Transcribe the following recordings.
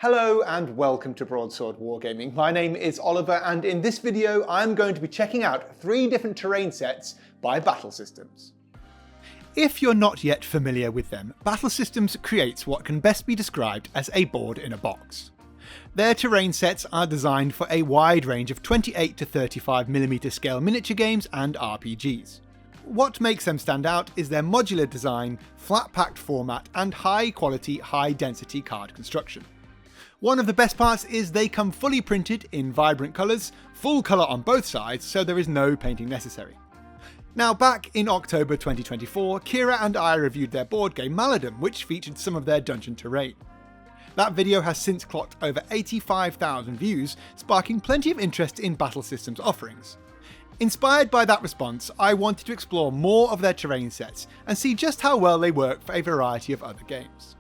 Hello and welcome to Broadsword Wargaming. My name is Oliver, and in this video I'm going to be checking out 3 different terrain sets by Battle Systems. If you're not yet familiar with them, Battle Systems creates what can best be described as a board in a box. Their terrain sets are designed for a wide range of 28 to 35mm scale miniature games and RPGs. What makes them stand out is their modular design, flat-packed format, and high-quality, high-density card construction. One of the best parts is they come fully printed in vibrant colours, full colour on both sides, so there is no painting necessary. Now, back in October 2024, Kira and I reviewed their board game Maladum, which featured some of their dungeon terrain. That video has since clocked over 85,000 views, sparking plenty of interest in Battle Systems offerings. Inspired by that response, I wanted to explore more of their terrain sets and see just how well they work for a variety of other games.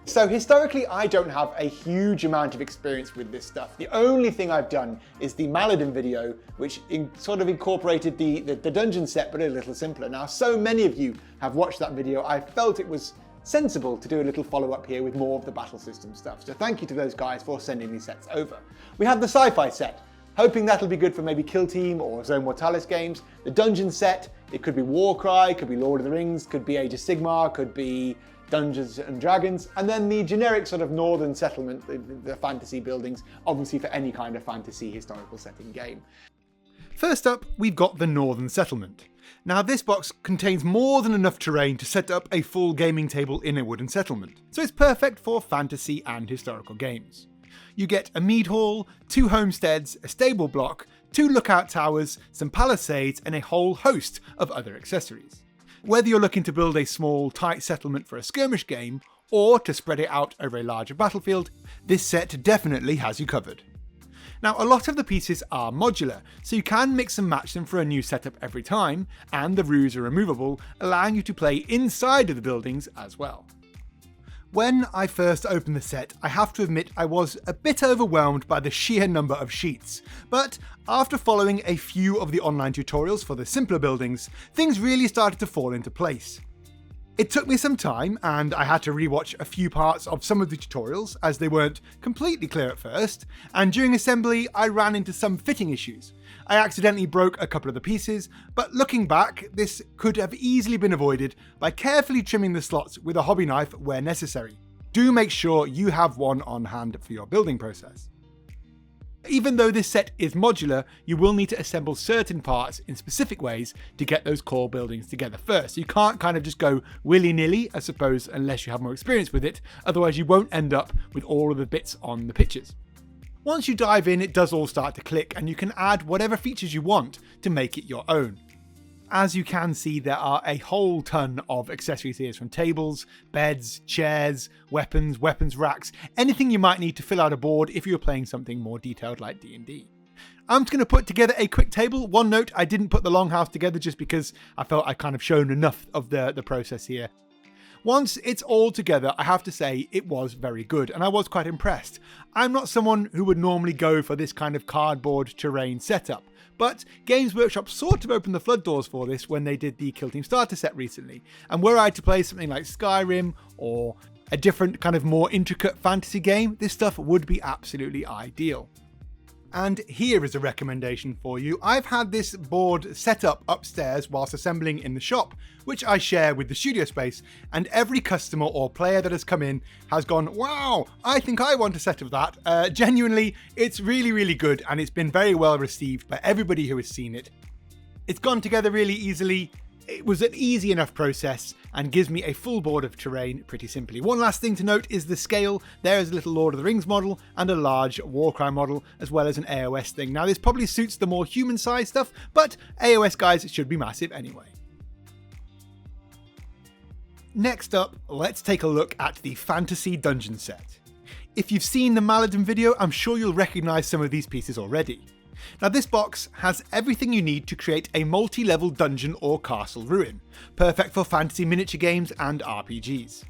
So historically, I don't have a huge amount of experience with this stuff. The only thing I've done is the Maladum video, which sort of incorporated the dungeon set, but a little simpler. Now, so many of you have watched that video, I felt it was sensible to do a little follow-up here with more of the Battle System stuff. So thank you to those guys for sending these sets over. We have the SciFi set, hoping that'll be good for maybe Kill Team or Zone Mortalis games. The dungeon set, it could be Warcry, could be Lord of the Rings, could be Age of Sigmar, could be Dungeons and Dragons, and then the generic sort of northern settlement, the fantasy buildings, obviously for any kind of fantasy historical setting game. First up, we've got the Northern Settlement. Now, this box contains more than enough terrain to set up a full gaming table in a wooden settlement, so it's perfect for fantasy and historical games. You get a mead hall, 2 homesteads, a stable block, 2 lookout towers, some palisades, and a whole host of other accessories. Whether you're looking to build a small, tight settlement for a skirmish game, or to spread it out over a larger battlefield, this set definitely has you covered. Now, a lot of the pieces are modular, so you can mix and match them for a new setup every time, and the roofs are removable, allowing you to play inside of the buildings as well. When I first opened the set, I have to admit I was a bit overwhelmed by the sheer number of sheets, but after following a few of the online tutorials for the simpler buildings, things really started to fall into place. It took me some time, and I had to rewatch a few parts of some of the tutorials as they weren't completely clear at first, and during assembly I ran into some fitting issues. I accidentally broke a couple of the pieces, but looking back, this could have easily been avoided by carefully trimming the slots with a hobby knife where necessary. Do make sure you have one on hand for your building process. Even though this set is modular, you will need to assemble certain parts in specific ways to get those core buildings together first. You can't kind of just go willy-nilly, I suppose, unless you have more experience with it, otherwise you won't end up with all of the bits on the pictures. Once you dive in, it does all start to click, and you can add whatever features you want to make it your own. As you can see, there are a whole ton of accessories here, from tables, beds, chairs, weapons racks, anything you might need to fill out a board if you're playing something more detailed like D&D. I'm just going to put together a quick table. One note, I didn't put the longhouse together just because I felt I'd kind of shown enough of the process here. Once it's all together, I have to say it was very good, and I was quite impressed. I'm not someone who would normally go for this kind of cardboard terrain setup, but Games Workshop sort of opened the flood doors for this when they did the Kill Team starter set recently, and were I to play something like Skyrim or a different kind of more intricate fantasy game, this stuff would be absolutely ideal. And here is a recommendation for you. I've had this board set up upstairs whilst assembling in the shop, which I share with the studio space, and every customer or player that has come in has gone, wow, I think I want a set of that. Genuinely, it's really, really good, and it's been very well received by everybody who has seen it. It's gone together really easily. It was an easy enough process and gives me a full board of terrain pretty simply. One last thing to note is the scale. There is a little Lord of the Rings model and a large Warcry model, as well as an AOS thing. Now, this probably suits the more human-sized stuff, but AOS guys, it should be massive anyway. Next up, let's take a look at the Fantasy Dungeon set. If you've seen the Maladum video, I'm sure you'll recognise some of these pieces already. Now, this box has everything you need to create a multi-level dungeon or castle ruin, perfect for fantasy miniature games and RPGs.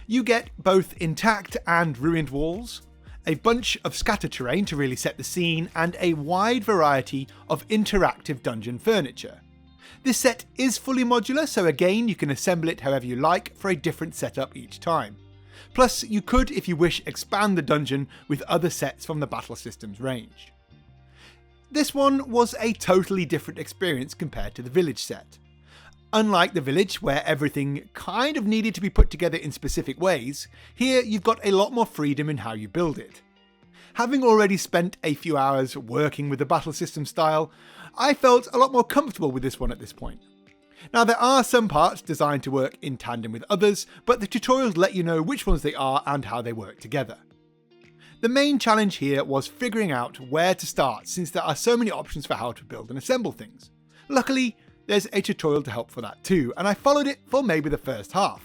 You get both intact and ruined walls, a bunch of scatter terrain to really set the scene, and a wide variety of interactive dungeon furniture. This set is fully modular, so again you can assemble it however you like for a different setup each time. Plus, you could, if you wish, expand the dungeon with other sets from the battle system's range. This one was a totally different experience compared to the village set. Unlike the village, where everything kind of needed to be put together in specific ways, here you've got a lot more freedom in how you build it. Having already spent a few hours working with the battle system style, I felt a lot more comfortable with this one at this point. Now, there are some parts designed to work in tandem with others, but the tutorials let you know which ones they are and how they work together. The main challenge here was figuring out where to start, since there are so many options for how to build and assemble things. Luckily, there's a tutorial to help for that too, and I followed it for maybe the first half.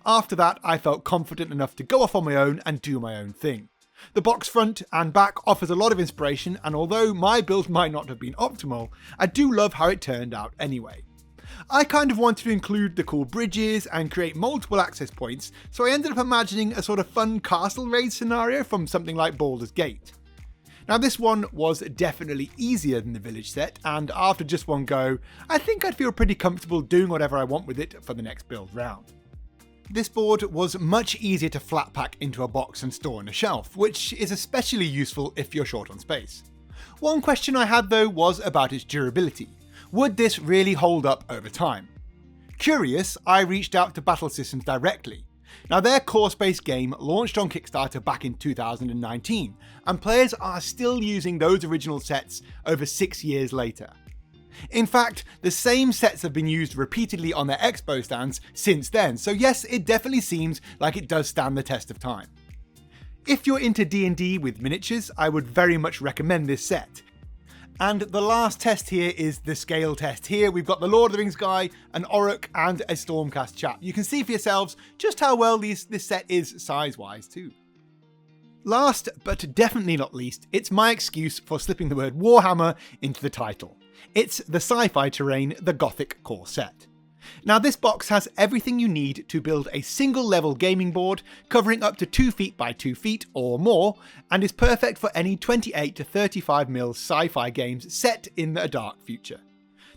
After that, I felt confident enough to go off on my own and do my own thing. The box front and back offers a lot of inspiration, and although my build might not have been optimal, I do love how it turned out anyway. I kind of wanted to include the cool bridges and create multiple access points, so I ended up imagining a sort of fun castle raid scenario from something like Baldur's Gate. Now, this one was definitely easier than the village set, and after just one go, I think I'd feel pretty comfortable doing whatever I want with it for the next build round. This board was much easier to flat pack into a box and store on a shelf, which is especially useful if you're short on space. One question I had though was about its durability. Would this really hold up over time? Curious, I reached out to Battle Systems directly. Now, their course-based game launched on Kickstarter back in 2019, and players are still using those original sets over 6 years later. In fact, the same sets have been used repeatedly on their expo stands since then, so yes, it definitely seems like it does stand the test of time. If you're into D&D with miniatures, I would very much recommend this set. And the last test here is the scale test. Here we've got the Lord of the Rings guy, an Orruk and a Stormcast chap. You can see for yourselves just how well this set is size-wise too. Last, but definitely not least, it's my excuse for slipping the word Warhammer into the title. It's the SciFi terrain, the Gothic core set. Now, this box has everything you need to build a single level gaming board covering up to 2 feet by 2 feet or more, and is perfect for any 28 to 35mm sci-fi games set in a dark future.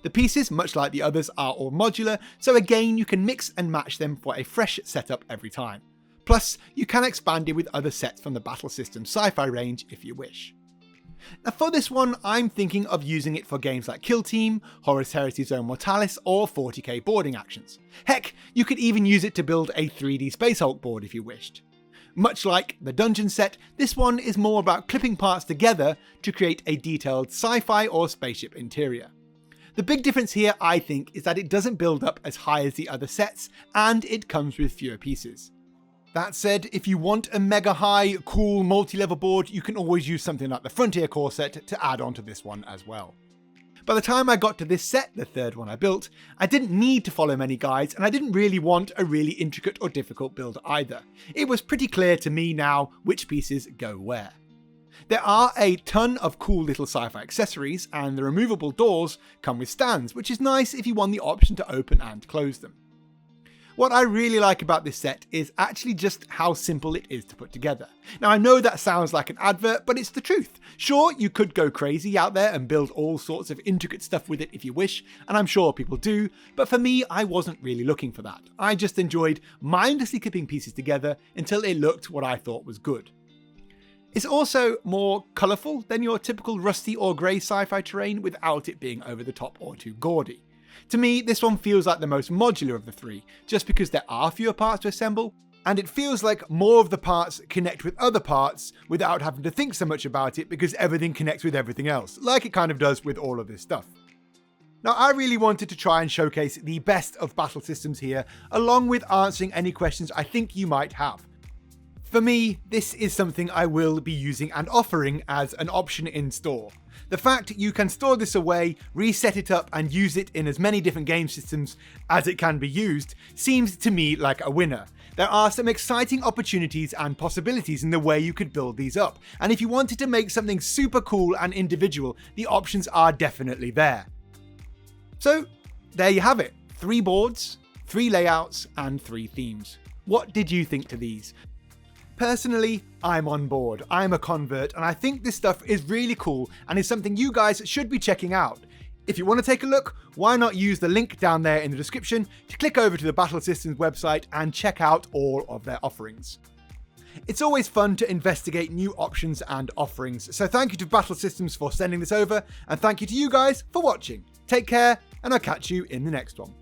The pieces, much like the others, are all modular, so again you can mix and match them for a fresh setup every time. Plus, you can expand it with other sets from the Battle System SciFi range if you wish. Now, for this one, I'm thinking of using it for games like Kill Team, Horus Heresy Zone Mortalis, or 40k boarding actions. Heck, you could even use it to build a 3D Space Hulk board if you wished. Much like the dungeon set, this one is more about clipping parts together to create a detailed sci-fi or spaceship interior. The big difference here, I think, is that it doesn't build up as high as the other sets, and it comes with fewer pieces. That said, if you want a mega high, cool multi-level board, you can always use something like the Frontier core set to add on to this one as well. By the time I got to this set, the third one I built, I didn't need to follow many guides, and I didn't really want a really intricate or difficult build either. It was pretty clear to me now which pieces go where. There are a ton of cool little sci-fi accessories, and the removable doors come with stands, which is nice if you want the option to open and close them. What I really like about this set is actually just how simple it is to put together. Now, I know that sounds like an advert, but it's the truth. Sure, you could go crazy out there and build all sorts of intricate stuff with it if you wish, and I'm sure people do, but for me, I wasn't really looking for that. I just enjoyed mindlessly clipping pieces together until it looked what I thought was good. It's also more colourful than your typical rusty or grey sci-fi terrain without it being over the top or too gaudy. To me, this one feels like the most modular of the three, just because there are fewer parts to assemble, and it feels like more of the parts connect with other parts without having to think so much about it because everything connects with everything else, like it kind of does with all of this stuff. Now, I really wanted to try and showcase the best of battle systems here, along with answering any questions I think you might have. For me, this is something I will be using and offering as an option in store. The fact you can store this away, reset it up, and use it in as many different game systems as it can be used seems to me like a winner. There are some exciting opportunities and possibilities in the way you could build these up, and if you wanted to make something super cool and individual, the options are definitely there. So, there you have it. 3 boards, 3 layouts, and 3 themes. What did you think to these? Personally, I'm on board. I'm a convert, and I think this stuff is really cool and is something you guys should be checking out. If you want to take a look, why not use the link down there in the description to click over to the Battle Systems website and check out all of their offerings. It's always fun to investigate new options and offerings, so thank you to Battle Systems for sending this over, and thank you to you guys for watching. Take care, and I'll catch you in the next one.